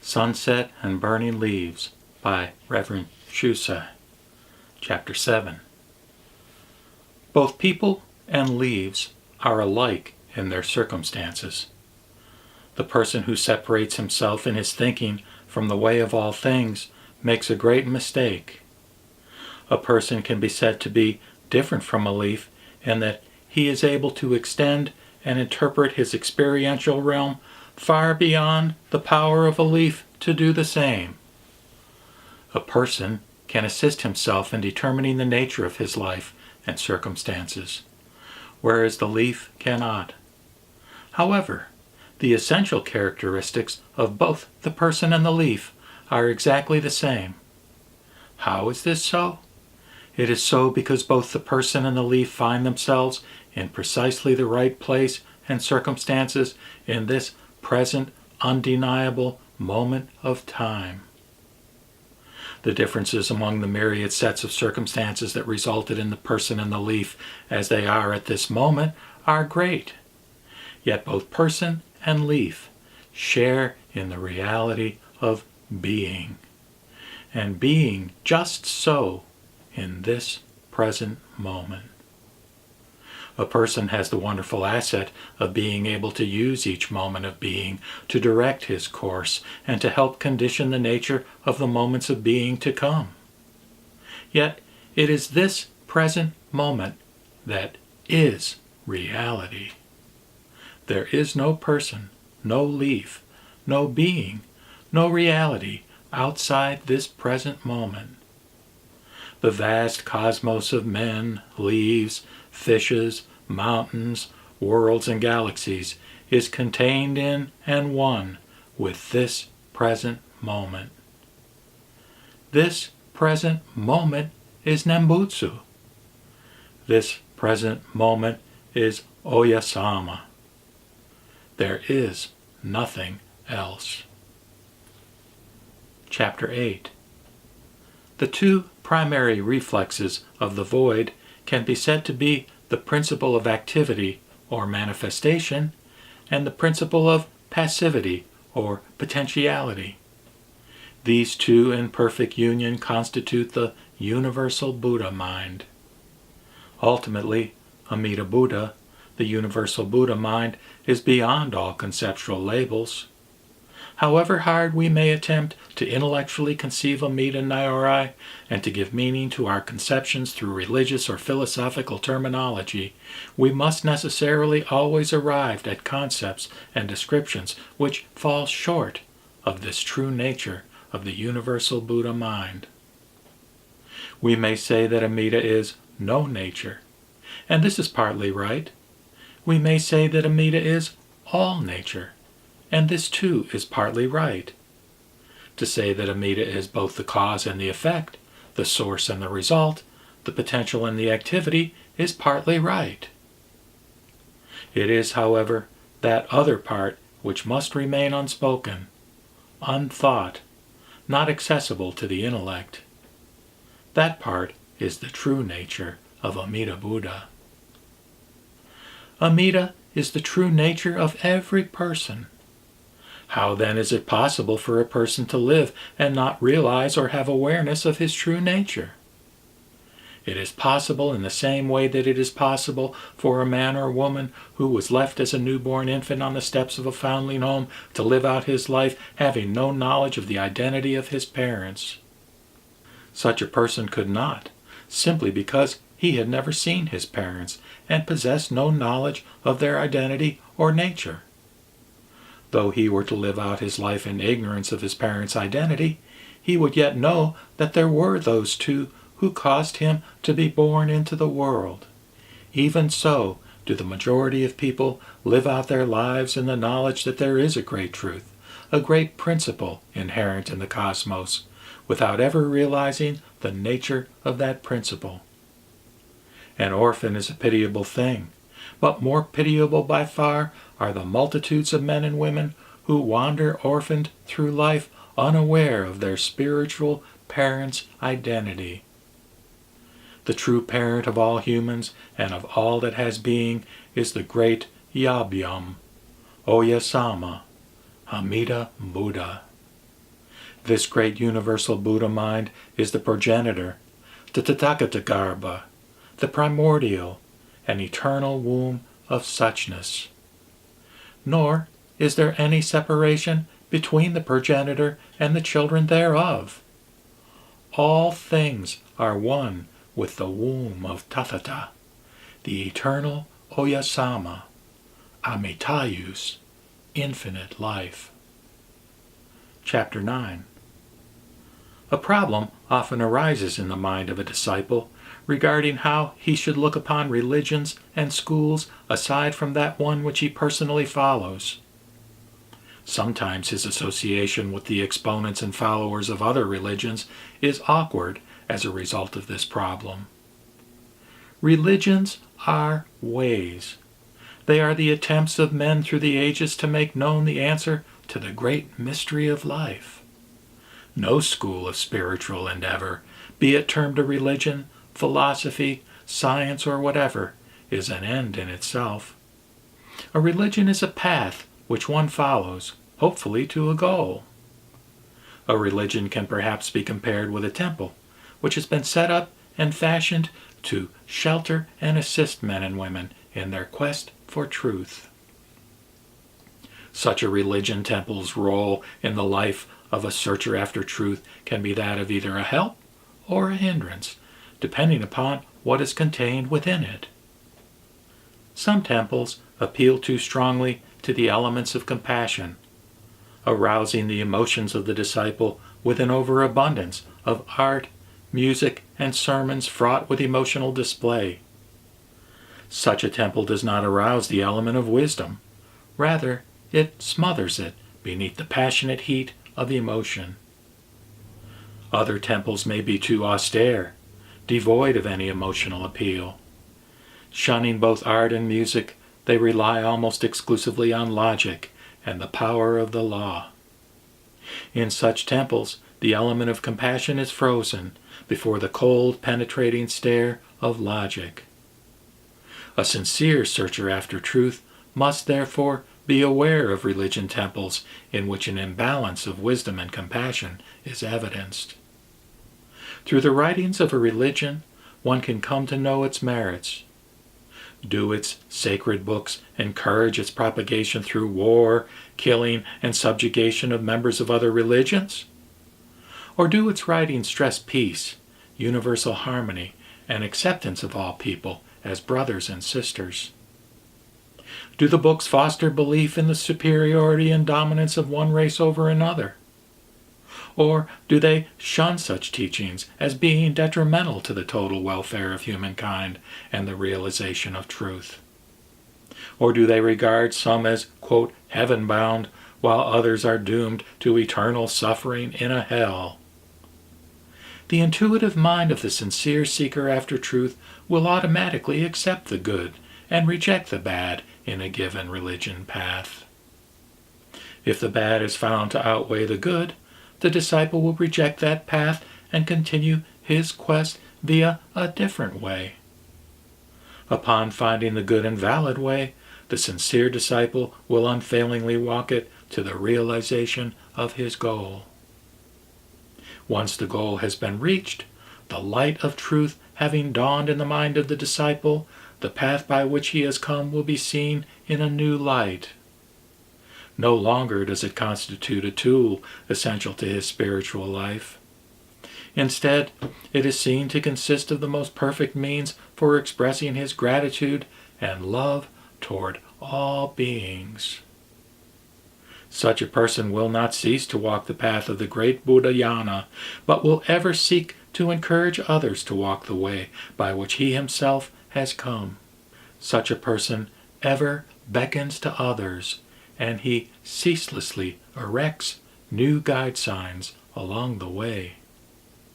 Sunset and Burning Leaves by Reverend Shusei. Chapter 7. Both people and leaves are alike in their circumstances. The person who separates himself in his thinking from the way of all things makes a great mistake. A person can be said to be different from a leaf in that he is able to extend and interpret his experiential realm far beyond the power of a leaf to do the same. A person can assist himself in determining the nature of his life and circumstances, whereas the leaf cannot. However, the essential characteristics of both the person and the leaf are exactly the same. How is this so? It is so because both the person and the leaf find themselves in precisely the right place and circumstances in this present, undeniable moment of time. The differences among the myriad sets of circumstances that resulted in the person and the leaf as they are at this moment are great. Yet both person and leaf share in the reality of being, and being just so in this present moment. A person has the wonderful asset of being able to use each moment of being to direct his course and to help condition the nature of the moments of being to come. Yet it is this present moment that is reality. There is no person, no leaf, no being, no reality outside this present moment. The vast cosmos of men, leaves, fishes, mountains, worlds, and galaxies is contained in and one with this present moment. This present moment is Nembutsu. This present moment is Oyasama. There is nothing else. Chapter 8. The two primary reflexes of the void can be said to be the principle of activity or manifestation and the principle of passivity or potentiality. These two in perfect union constitute the universal Buddha mind. Ultimately, Amida Buddha, the universal Buddha mind, is beyond all conceptual labels. However hard we may attempt to intellectually conceive Amida Nyorai and to give meaning to our conceptions through religious or philosophical terminology, we must necessarily always arrive at concepts and descriptions which fall short of this true nature of the universal Buddha mind. We may say that Amida is no nature, and this is partly right. We may say that Amida is all nature, and this too is partly right. To say that Amida is both the cause and the effect, the source and the result, the potential and the activity, is partly right. It is, however, that other part which must remain unspoken, unthought, not accessible to the intellect. That part is the true nature of Amida Buddha. Amida is the true nature of every person. How then is it possible for a person to live and not realize or have awareness of his true nature? It is possible in the same way that it is possible for a man or woman who was left as a newborn infant on the steps of a foundling home to live out his life having no knowledge of the identity of his parents. Such a person could not, simply because he had never seen his parents and possessed no knowledge of their identity or nature. Though he were to live out his life in ignorance of his parents' identity, he would yet know that there were those two who caused him to be born into the world. Even so do the majority of people live out their lives in the knowledge that there is a great truth, a great principle inherent in the cosmos, without ever realizing the nature of that principle. An orphan is a pitiable thing, but more pitiable by far are the multitudes of men and women who wander orphaned through life unaware of their spiritual parents' identity. The true parent of all humans and of all that has being is the great Yabyum, Oyasama, Amida Buddha. This great universal Buddha mind is the progenitor, the Tathagata-garbha, the primordial and eternal womb of suchness. Nor is there any separation between the progenitor and the children thereof. All things are one with the womb of Tathata, the eternal Oyasama, Amitayus, infinite life. Chapter 9. A problem often arises in the mind of a disciple regarding how he should look upon religions and schools aside from that one which he personally follows. Sometimes his association with the exponents and followers of other religions is awkward as a result of this problem. Religions are ways. They are the attempts of men through the ages to make known the answer to the great mystery of life. No school of spiritual endeavor, be it termed a religion, philosophy, science, or whatever, is an end in itself. A religion is a path which one follows, hopefully to a goal. A religion can perhaps be compared with a temple, which has been set up and fashioned to shelter and assist men and women in their quest for truth. Such a religion temple's role in the life of a searcher after truth can be that of either a help or a hindrance, depending upon what is contained within it. Some temples appeal too strongly to the elements of compassion, arousing the emotions of the disciple with an overabundance of art, music, and sermons fraught with emotional display. Such a temple does not arouse the element of wisdom. Rather, it smothers it beneath the passionate heat of emotion. Other temples may be too austere, devoid of any emotional appeal. Shunning both art and music, they rely almost exclusively on logic and the power of the law. In such temples, the element of compassion is frozen before the cold, penetrating stare of logic. A sincere searcher after truth must therefore be aware of religion temples in which an imbalance of wisdom and compassion is evidenced. Through the writings of a religion, one can come to know its merits. Do its sacred books encourage its propagation through war, killing, and subjugation of members of other religions? Or do its writings stress peace, universal harmony, and acceptance of all people as brothers and sisters? Do the books foster belief in the superiority and dominance of one race over another? Or do they shun such teachings as being detrimental to the total welfare of humankind and the realization of truth? Or do they regard some as, quote, heaven-bound, while others are doomed to eternal suffering in a hell? The intuitive mind of the sincere seeker after truth will automatically accept the good and reject the bad in a given religion path. If the bad is found to outweigh the good, the disciple will reject that path and continue his quest via a different way. Upon finding the good and valid way, the sincere disciple will unfailingly walk it to the realization of his goal. Once the goal has been reached, the light of truth having dawned in the mind of the disciple, the path by which he has come will be seen in a new light. No longer does it constitute a tool essential to his spiritual life. Instead, it is seen to consist of the most perfect means for expressing his gratitude and love toward all beings. Such a person will not cease to walk the path of the great Buddhayana, but will ever seek to encourage others to walk the way by which he himself has come. Such a person ever beckons to others, and he ceaselessly erects new guide signs along the way.